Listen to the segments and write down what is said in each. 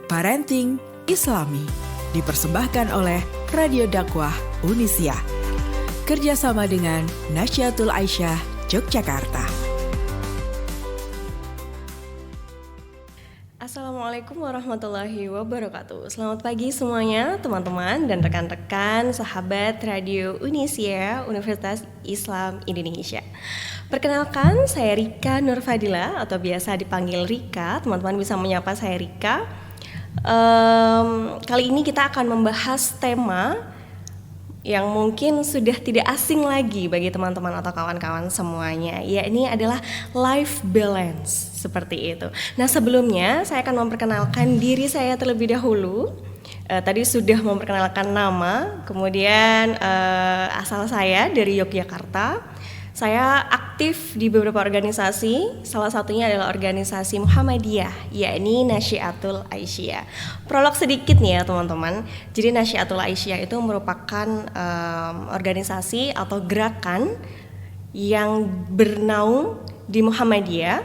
Parenting Islami dipersembahkan oleh Radio Dakwah Unisia. Kerjasama dengan Nasyatul Aisyah Yogyakarta. Assalamualaikum warahmatullahi wabarakatuh. Selamat pagi semuanya teman-teman dan rekan-rekan sahabat Radio Unisia Universitas Islam Indonesia. Perkenalkan, saya Rika Nurfadila atau biasa dipanggil Rika. Teman-teman bisa menyapa saya Rika. Kali ini kita akan membahas tema yang mungkin sudah tidak asing lagi bagi teman-teman atau kawan-kawan semuanya, yakni adalah life balance, seperti itu. Nah, sebelumnya saya akan memperkenalkan diri saya terlebih dahulu. Tadi sudah memperkenalkan nama, kemudian asal saya dari Yogyakarta. Saya aktif di beberapa organisasi, salah satunya adalah organisasi Muhammadiyah, yakni Nasyatul Aisyah. Prolog sedikit nih ya teman-teman. Jadi Nasyatul Aisyah itu merupakan organisasi atau gerakan yang bernaung di Muhammadiyah.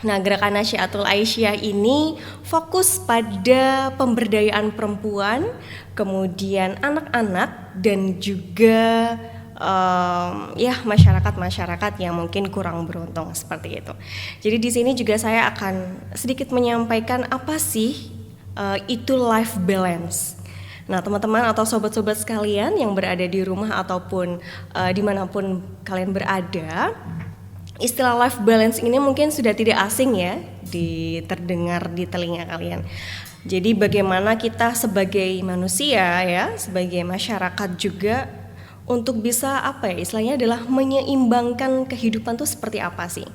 Nah, gerakan Nasyatul Aisyah ini fokus pada pemberdayaan perempuan, kemudian anak-anak dan juga masyarakat yang mungkin kurang beruntung seperti itu. Jadi di sini juga saya akan sedikit menyampaikan apa sih itu life balance. Nah, teman-teman atau sobat-sobat sekalian yang berada di rumah ataupun dimanapun kalian berada, istilah life balance ini mungkin sudah tidak asing ya terdengar di telinga kalian. Jadi bagaimana kita sebagai manusia ya, sebagai masyarakat juga untuk bisa istilahnya adalah menyeimbangkan kehidupan tuh seperti apa sih?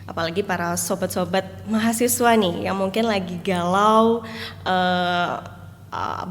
Apalagi para sobat-sobat mahasiswa nih yang mungkin lagi galau,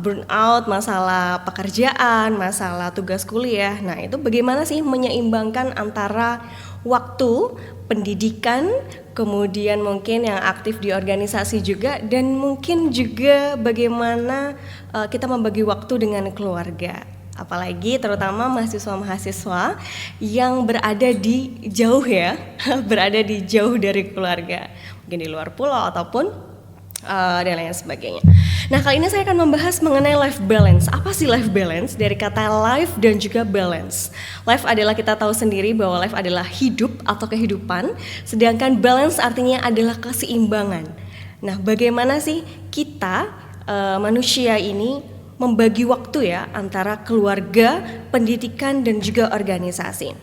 burnout, masalah pekerjaan, masalah tugas kuliah. Nah, itu bagaimana sih menyeimbangkan antara waktu pendidikan, kemudian mungkin yang aktif di organisasi juga, dan mungkin juga bagaimana kita membagi waktu dengan keluarga. Apalagi terutama mahasiswa-mahasiswa yang berada di jauh ya, berada di jauh dari keluarga, mungkin di luar pulau ataupun dan lain sebagainya. Nah, kali ini saya akan membahas mengenai life balance. Apa sih life balance? Dari kata life dan juga balance. Life adalah, kita tahu sendiri bahwa life adalah hidup atau kehidupan, sedangkan balance artinya adalah keseimbangan. Nah, bagaimana sih kita manusia ini membagi waktu ya antara keluarga, pendidikan dan juga organisasi.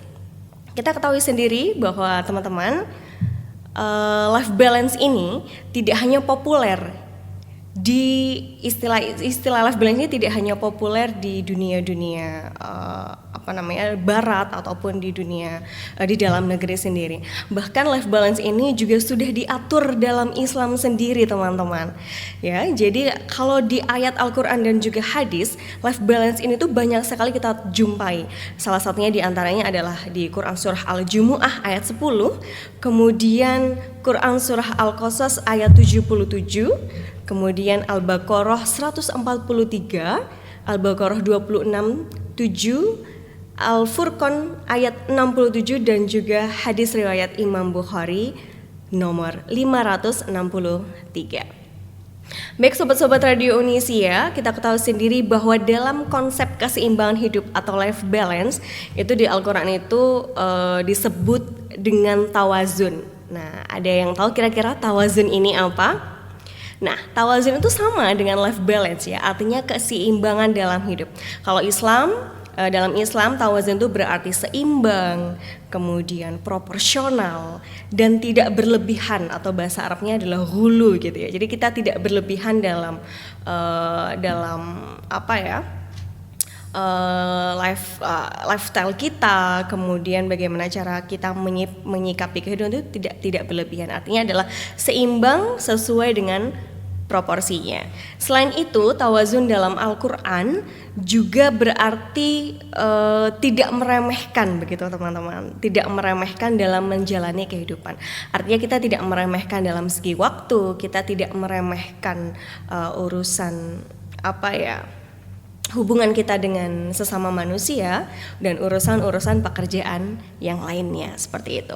Kita ketahui sendiri bahwa teman-teman, life balance ini tidak hanya populer di istilah life balance ini tidak hanya populer di dunia barat ataupun di dunia di dalam negeri sendiri. Bahkan life balance ini juga sudah diatur dalam Islam sendiri, teman-teman. Ya, jadi kalau di ayat Al-Qur'an dan juga hadis, life balance ini tuh banyak sekali kita jumpai. Salah satunya di antaranya adalah di Quran surah Al-Jumu'ah ayat 10, kemudian Quran surah Al-Qasas ayat 77, kemudian Al-Baqarah 143, Al-Baqarah 26, 7, Al-Furqan ayat 67 dan juga hadis riwayat Imam Bukhari nomor 563. Baik sobat-sobat Radio Unisia, kita ketahui sendiri bahwa dalam konsep keseimbangan hidup atau life balance itu di Al-Quran itu disebut dengan tawazun. Nah, ada yang tahu kira-kira tawazun ini apa? Nah, tawazun itu sama dengan life balance ya, artinya keseimbangan dalam hidup. Kalau dalam Islam tawazun itu berarti seimbang, kemudian proporsional dan tidak berlebihan, atau bahasa Arabnya adalah ghulu gitu ya. Jadi kita tidak berlebihan dalam lifestyle kita, kemudian bagaimana cara kita menyikapi kehidupan itu tidak berlebihan. Artinya adalah seimbang sesuai dengan proporsinya. Selain itu, tawazun dalam Al-Quran juga berarti tidak meremehkan, begitu teman-teman. Tidak meremehkan dalam menjalani kehidupan. Artinya kita tidak meremehkan dalam segi waktu, kita tidak meremehkan urusan hubungan kita dengan sesama manusia dan urusan-urusan pekerjaan yang lainnya, seperti itu.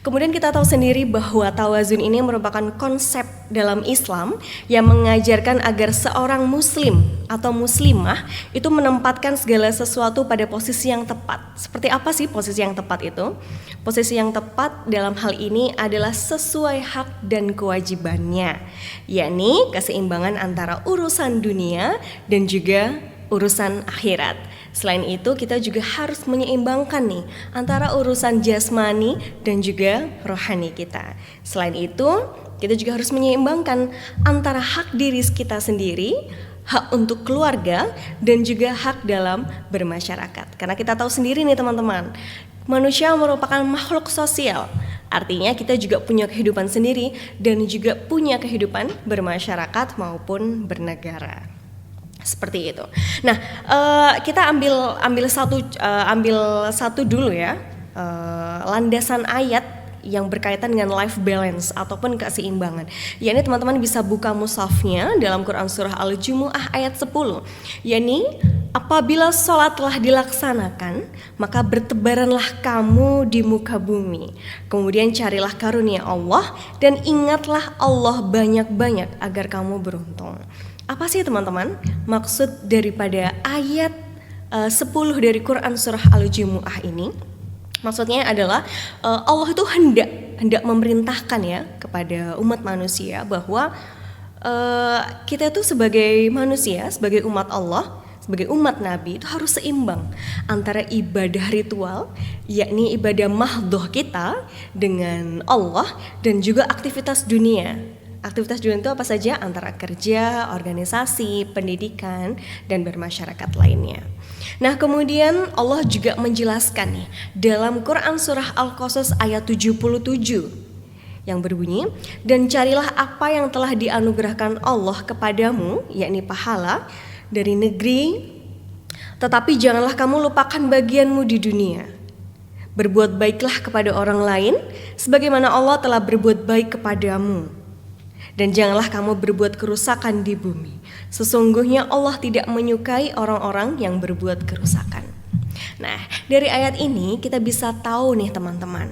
Kemudian kita tahu sendiri bahwa tawazun ini merupakan konsep dalam Islam yang mengajarkan agar seorang muslim atau muslimah itu menempatkan segala sesuatu pada posisi yang tepat. Seperti apa sih posisi yang tepat itu? Posisi yang tepat dalam hal ini adalah sesuai hak dan kewajibannya, yakni keseimbangan antara urusan dunia dan juga urusan akhirat. Selain itu kita juga harus menyeimbangkan nih antara urusan jasmani dan juga rohani kita. Selain itu kita juga harus menyeimbangkan antara hak diri kita sendiri, hak untuk keluarga, dan juga hak dalam bermasyarakat. Karena kita tahu sendiri nih teman-teman, manusia merupakan makhluk sosial. Artinya kita juga punya kehidupan sendiri dan juga punya kehidupan bermasyarakat maupun bernegara. Seperti itu. Nah, kita ambil satu dulu ya, landasan ayat yang berkaitan dengan life balance ataupun keseimbangan. Yakni teman-teman bisa buka mushafnya dalam Quran surah Al-Jumu'ah ayat 10. Yakni apabila sholat telah dilaksanakan, maka bertebaranlah kamu di muka bumi. Kemudian carilah karunia Allah dan ingatlah Allah banyak-banyak agar kamu beruntung. Apa sih teman-teman maksud daripada ayat 10 dari Quran surah Al-Jumu'ah ini? Maksudnya adalah Allah itu hendak memerintahkan ya kepada umat manusia bahwa kita itu sebagai manusia, sebagai umat Allah, sebagai umat Nabi itu harus seimbang antara ibadah ritual, yakni ibadah mahdhoh kita dengan Allah, dan juga aktivitas dunia. Aktivitas dunia itu apa saja? Antara kerja, organisasi, pendidikan, dan bermasyarakat lainnya. Nah, kemudian Allah juga menjelaskan nih dalam Quran surah Al-Qasas ayat 77 yang berbunyi, dan carilah apa yang telah dianugerahkan Allah kepadamu, yakni pahala dari negeri, tetapi janganlah kamu lupakan bagianmu di dunia. Berbuat baiklah kepada orang lain sebagaimana Allah telah berbuat baik kepadamu. Dan janganlah kamu berbuat kerusakan di bumi. Sesungguhnya Allah tidak menyukai orang-orang yang berbuat kerusakan. Nah, dari ayat ini kita bisa tahu nih teman-teman,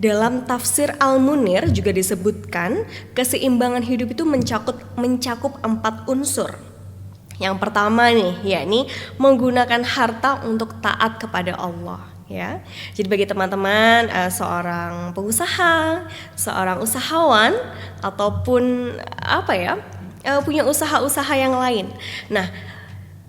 dalam tafsir Al-Munir juga disebutkan keseimbangan hidup itu mencakup 4 unsur. Yang pertama nih, yakni menggunakan harta untuk taat kepada Allah. Ya, jadi bagi teman-teman seorang pengusaha, seorang usahawan, ataupun punya usaha-usaha yang lain. Nah,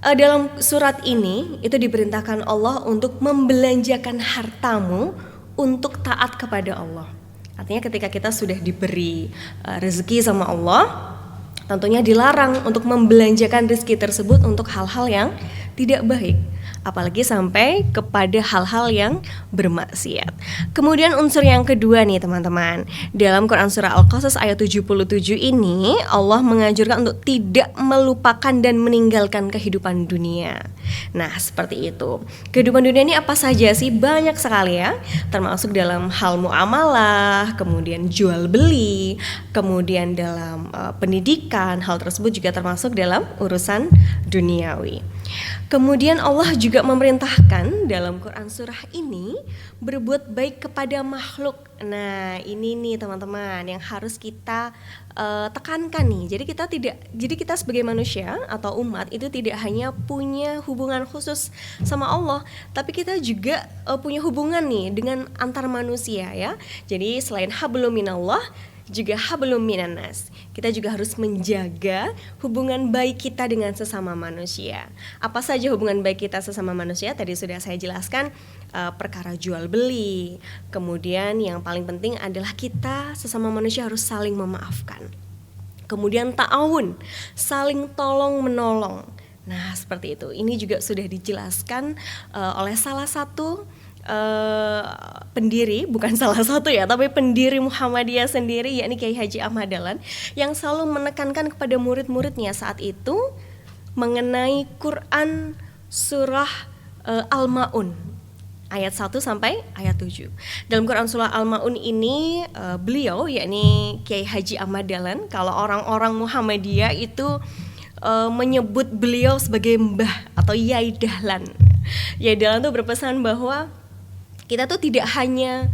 dalam surat ini itu diperintahkan Allah untuk membelanjakan hartamu untuk taat kepada Allah. Artinya ketika kita sudah diberi rezeki sama Allah, tentunya dilarang untuk membelanjakan rezeki tersebut untuk hal-hal yang tidak baik, apalagi sampai kepada hal-hal yang bermaksiat. Kemudian unsur yang kedua nih teman-teman, dalam Quran surah Al-Qasas ayat 77 ini Allah menganjurkan untuk tidak melupakan dan meninggalkan kehidupan dunia. Nah, seperti itu. Kehidupan dunia ini apa saja sih? Banyak sekali ya, termasuk dalam hal muamalah, kemudian jual beli, kemudian dalam pendidikan. Hal tersebut juga termasuk dalam urusan duniawi. Kemudian Allah juga memerintahkan dalam Quran surah ini berbuat baik kepada makhluk. Nah, ini nih teman-teman yang harus kita tekankan nih. Jadi kita sebagai manusia atau umat itu tidak hanya punya hubungan khusus sama Allah, tapi kita juga punya hubungan nih dengan antar manusia ya. Jadi selain hablum minallah, juga hablum minannas. Kita juga harus menjaga hubungan baik kita dengan sesama manusia. Apa saja hubungan baik kita sesama manusia? Tadi sudah saya jelaskan, perkara jual beli. Kemudian yang paling penting adalah kita sesama manusia harus saling memaafkan. Kemudian ta'awun, saling tolong menolong. Nah, seperti itu. Ini juga sudah dijelaskan oleh salah satu pendiri, bukan salah satu ya, tapi pendiri Muhammadiyah sendiri, yakni Kiai Haji Ahmad Dahlan, yang selalu menekankan kepada murid-muridnya saat itu mengenai Quran surah Al-Ma'un ayat 1 sampai ayat 7. Dalam Quran surah Al-Ma'un ini beliau, yakni Kiai Haji Ahmad Dahlan, kalau orang-orang Muhammadiyah itu menyebut beliau sebagai Mbah atau Yai Dahlan. Yai Dahlan itu berpesan bahwa kita tuh tidak hanya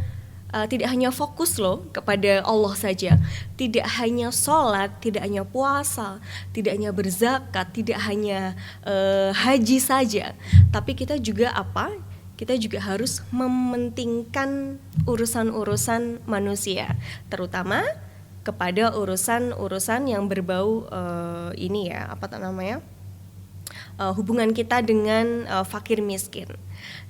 tidak hanya fokus loh kepada Allah saja, tidak hanya sholat, tidak hanya puasa, tidak hanya berzakat, tidak hanya haji saja, tapi kita juga apa? Kita juga harus mementingkan urusan-urusan manusia, terutama kepada urusan-urusan yang berbau ini ya, apa namanya? Hubungan kita dengan fakir miskin.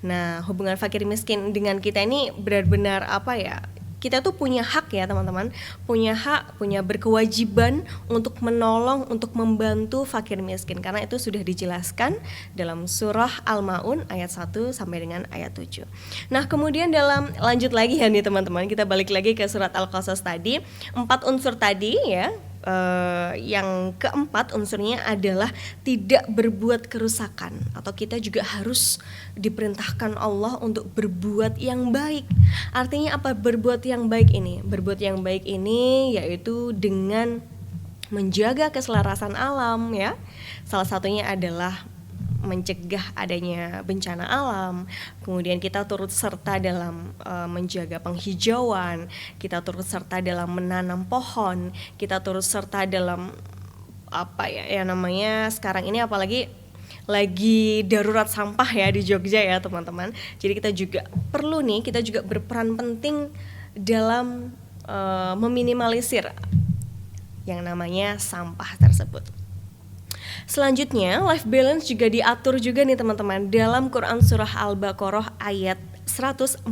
Nah, hubungan fakir miskin dengan kita ini benar-benar apa ya? Kita tuh punya hak ya teman-teman, punya hak, punya berkewajiban untuk menolong, untuk membantu fakir miskin, karena itu sudah dijelaskan dalam surah Al-Maun ayat 1 sampai dengan ayat 7. Nah, kemudian lanjut lagi ya nih teman-teman, kita balik lagi ke surat Al-Qasas tadi, 4 unsur tadi ya. Yang keempat unsurnya adalah tidak berbuat kerusakan, atau kita juga harus diperintahkan Allah untuk berbuat yang baik. Artinya apa berbuat yang baik ini? Berbuat yang baik ini yaitu dengan menjaga keselarasan alam ya. Salah satunya adalah mencegah adanya bencana alam, kemudian kita turut serta dalam menjaga penghijauan, kita turut serta dalam menanam pohon, kita turut serta dalam apa ya namanya sekarang ini apalagi lagi darurat sampah ya di Jogja ya teman-teman. Jadi kita juga perlu nih, kita juga berperan penting dalam meminimalisir yang namanya sampah tersebut. Selanjutnya, life balance juga diatur juga nih teman-teman dalam Quran surah Al-Baqarah ayat 143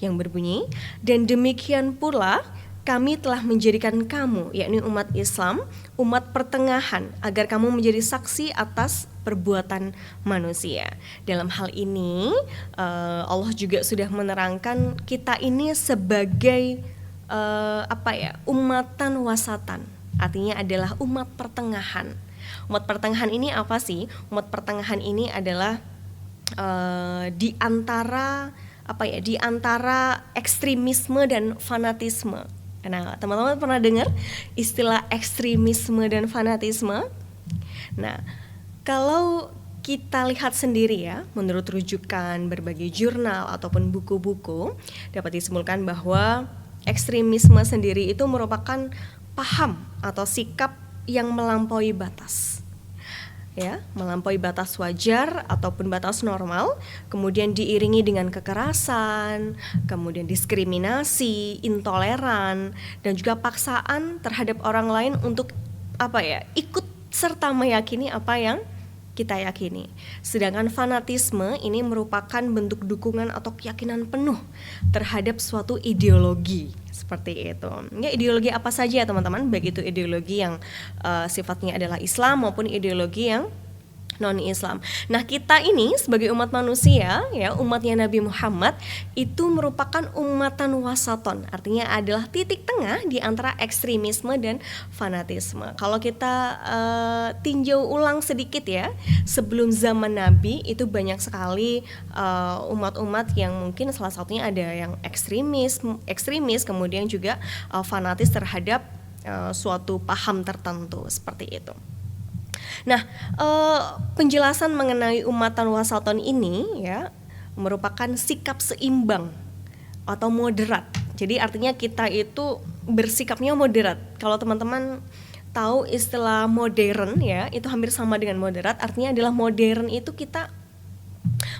yang berbunyi, dan demikian pula kami telah menjadikan kamu, yakni umat Islam, umat pertengahan, agar kamu menjadi saksi atas perbuatan manusia. Dalam hal ini, Allah juga sudah menerangkan kita ini sebagai umatan wasatan, artinya adalah umat pertengahan. Umat pertengahan ini apa sih? Umat pertengahan ini adalah di antara ekstremisme dan fanatisme. Nah, teman-teman pernah dengar istilah ekstremisme dan fanatisme? Nah, kalau kita lihat sendiri ya, menurut rujukan berbagai jurnal ataupun buku-buku, dapat disimpulkan bahwa ekstremisme sendiri itu merupakan paham atau sikap yang melampaui batas, ya, melampaui batas wajar ataupun batas normal, kemudian diiringi dengan kekerasan, kemudian diskriminasi, intoleran, dan juga paksaan terhadap orang lain untuk ikut serta meyakini apa yang kita yakini. Sedangkan fanatisme ini merupakan bentuk dukungan atau keyakinan penuh terhadap suatu ideologi. Seperti itu. Ya, ideologi apa saja ya teman-teman, baik itu ideologi yang sifatnya adalah Islam maupun ideologi yang non-Islam. Nah, kita ini sebagai umat manusia ya, umatnya Nabi Muhammad itu merupakan umatan wasaton, artinya adalah titik tengah di antara ekstremisme dan fanatisme. Kalau kita tinjau ulang sedikit ya, sebelum zaman Nabi itu banyak sekali umat-umat yang mungkin salah satunya ada yang ekstremis, kemudian juga fanatis terhadap suatu paham tertentu seperti itu. Nah, penjelasan mengenai umatan wasaton ini ya merupakan sikap seimbang atau moderat. Jadi artinya kita itu bersikapnya moderat. Kalau teman-teman tahu istilah modern ya, itu hampir sama dengan moderat. Artinya adalah modern itu kita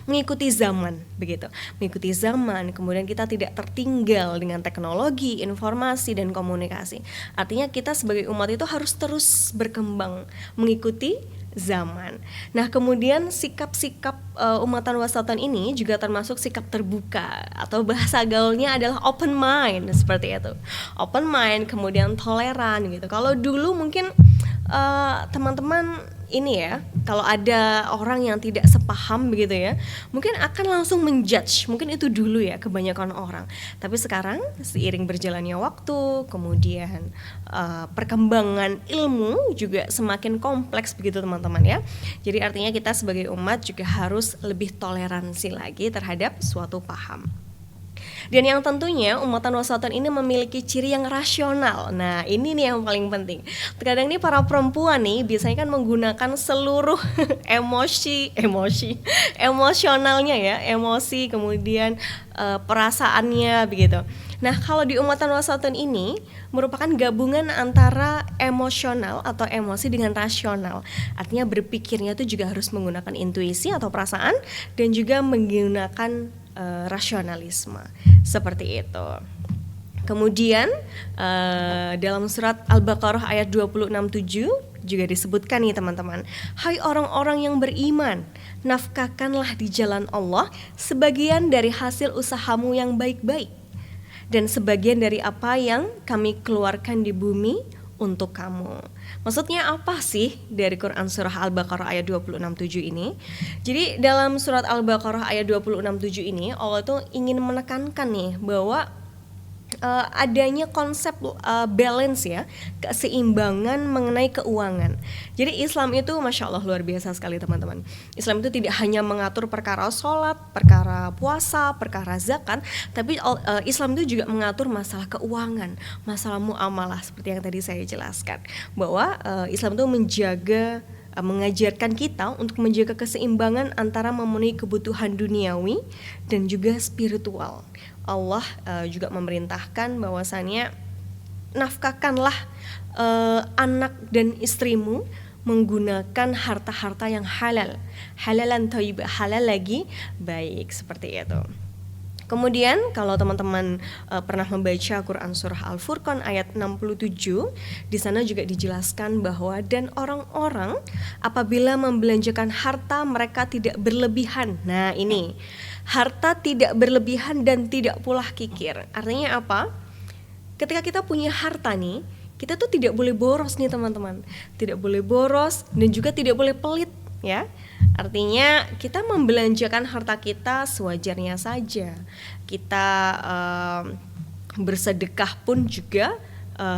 mengikuti zaman, begitu. Mengikuti zaman, kemudian kita tidak tertinggal dengan teknologi, informasi, dan komunikasi. Artinya kita sebagai umat itu harus terus berkembang, mengikuti zaman. Nah, kemudian sikap-sikap umatan wasatan ini juga termasuk sikap terbuka, atau bahasa gaulnya adalah open mind, seperti itu. Open mind, kemudian toleran gitu. Kalau dulu mungkin teman-teman ini ya, kalau ada orang yang tidak sepaham begitu ya, mungkin akan langsung menjudge, mungkin itu dulu ya kebanyakan orang. Tapi sekarang seiring berjalannya waktu, kemudian perkembangan ilmu juga semakin kompleks begitu teman-teman ya. Jadi artinya kita sebagai umat juga harus lebih toleransi lagi terhadap suatu paham. Dan yang tentunya umatan wasatan ini memiliki ciri yang rasional. Nah, ini nih yang paling penting. Terkadang nih para perempuan nih biasanya kan menggunakan seluruh emosionalnya ya, emosi, kemudian perasaannya begitu. Nah, kalau di umatan wasatun ini merupakan gabungan antara emosional atau emosi dengan rasional. Artinya berpikirnya itu juga harus menggunakan intuisi atau perasaan dan juga menggunakan rasionalisme. Seperti itu. Kemudian dalam surat Al-Baqarah ayat 26:7 juga disebutkan nih teman-teman, hai orang-orang yang beriman, nafkahkanlah di jalan Allah sebagian dari hasil usahamu yang baik-baik dan sebagian dari apa yang kami keluarkan di bumi untuk kamu. Maksudnya apa sih dari Quran surah Al-Baqarah ayat 26:7 ini? Jadi dalam surat Al-Baqarah ayat 26:7 ini Allah tuh ingin menekankan nih bahwa adanya konsep balance ya, keseimbangan mengenai keuangan. Jadi Islam itu Masya Allah luar biasa sekali teman-teman. Islam itu tidak hanya mengatur perkara sholat, perkara puasa, perkara zakat, tapi Islam itu juga mengatur masalah keuangan, masalah muamalah seperti yang tadi saya jelaskan. Bahwa Islam itu mengajarkan kita untuk menjaga keseimbangan antara memenuhi kebutuhan duniawi dan juga spiritual. Allah juga memerintahkan bahwasannya nafkahkanlah anak dan istrimu menggunakan harta-harta yang halal, halalan thayyibah, halal lagi baik, seperti itu. Kemudian kalau teman-teman pernah membaca Quran surah Al-Furqan ayat 67, di sana juga dijelaskan bahwa dan orang-orang apabila membelanjakan harta mereka tidak berlebihan. Nah, ini harta tidak berlebihan dan tidak pula kikir. Artinya apa? Ketika kita punya harta nih, kita tuh tidak boleh boros nih teman-teman. Tidak boleh boros dan juga tidak boleh pelit ya. Artinya kita membelanjakan harta kita sewajarnya saja. Kita bersedekah pun juga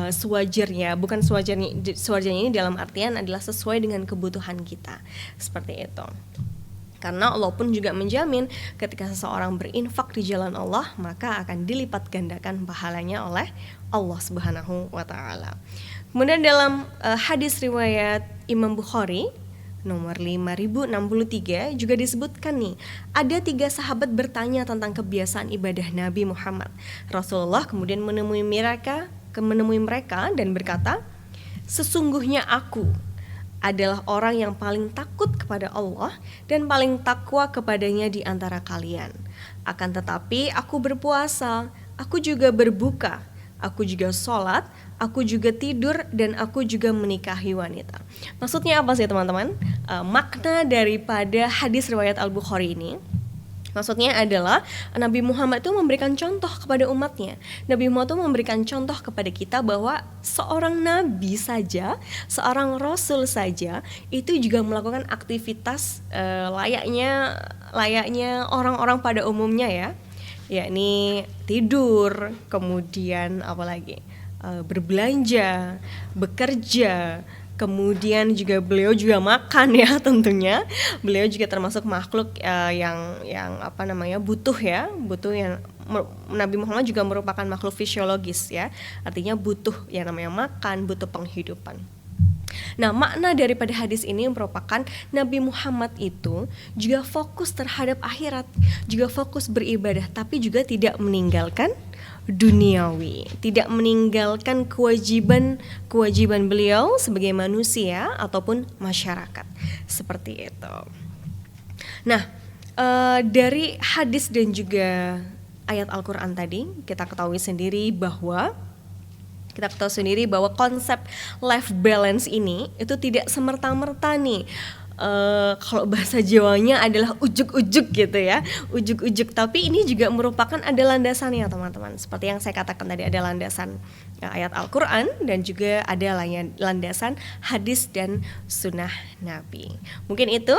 sewajarnya, bukan sewajarnya ini dalam artian adalah sesuai dengan kebutuhan kita. Seperti itu. Karena Allah pun juga menjamin ketika seseorang berinfak di jalan Allah, maka akan dilipat gandakan pahalanya oleh Allah Subhanahu wa taala. Kemudian dalam hadis riwayat Imam Bukhari nomor 5063 juga disebutkan nih, ada 3 sahabat bertanya tentang kebiasaan ibadah Nabi Muhammad. Rasulullah kemudian menemui mereka dan berkata, sesungguhnya aku adalah orang yang paling takut kepada Allah dan paling takwa kepadanya di antara kalian. Akan tetapi aku berpuasa, aku juga berbuka, aku juga sholat, aku juga tidur, dan aku juga menikahi wanita. Maksudnya apa sih teman-teman? Makna daripada hadis riwayat Al-Bukhari ini, maksudnya adalah Nabi Muhammad itu memberikan contoh kepada umatnya. Nabi Muhammad itu memberikan contoh kepada kita bahwa seorang nabi saja, seorang rasul saja itu juga melakukan aktivitas layaknya orang-orang pada umumnya ya, yakni tidur, kemudian apalagi berbelanja, bekerja. Kemudian juga beliau juga makan ya tentunya. Beliau juga termasuk makhluk yang butuh yang Nabi Muhammad juga merupakan makhluk fisiologis ya. Artinya butuh yang namanya makan, butuh penghidupan. Nah, makna daripada hadis ini merupakan Nabi Muhammad itu juga fokus terhadap akhirat, juga fokus beribadah, tapi juga tidak meninggalkan duniawi, tidak meninggalkan kewajiban beliau sebagai manusia ataupun masyarakat, seperti itu. Nah, dari hadis dan juga ayat Al-Quran tadi kita ketahui sendiri bahwa konsep life balance ini itu tidak semerta-merta nih. Kalau bahasa Jawanya adalah ujuk-ujuk gitu ya, ujuk-ujuk, tapi ini juga merupakan ada landasannya teman-teman. Seperti yang saya katakan tadi, ada landasan ayat Al-Quran dan juga ada landasan hadis dan sunnah Nabi. Mungkin itu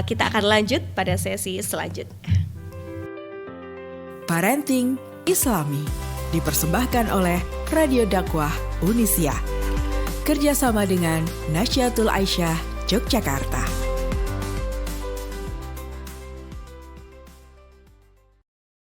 kita akan lanjut pada sesi selanjutnya. Parenting Islami dipersembahkan oleh Radio Dakwah Unisia, kerjasama dengan Nasyatul Aisyah Yogyakarta.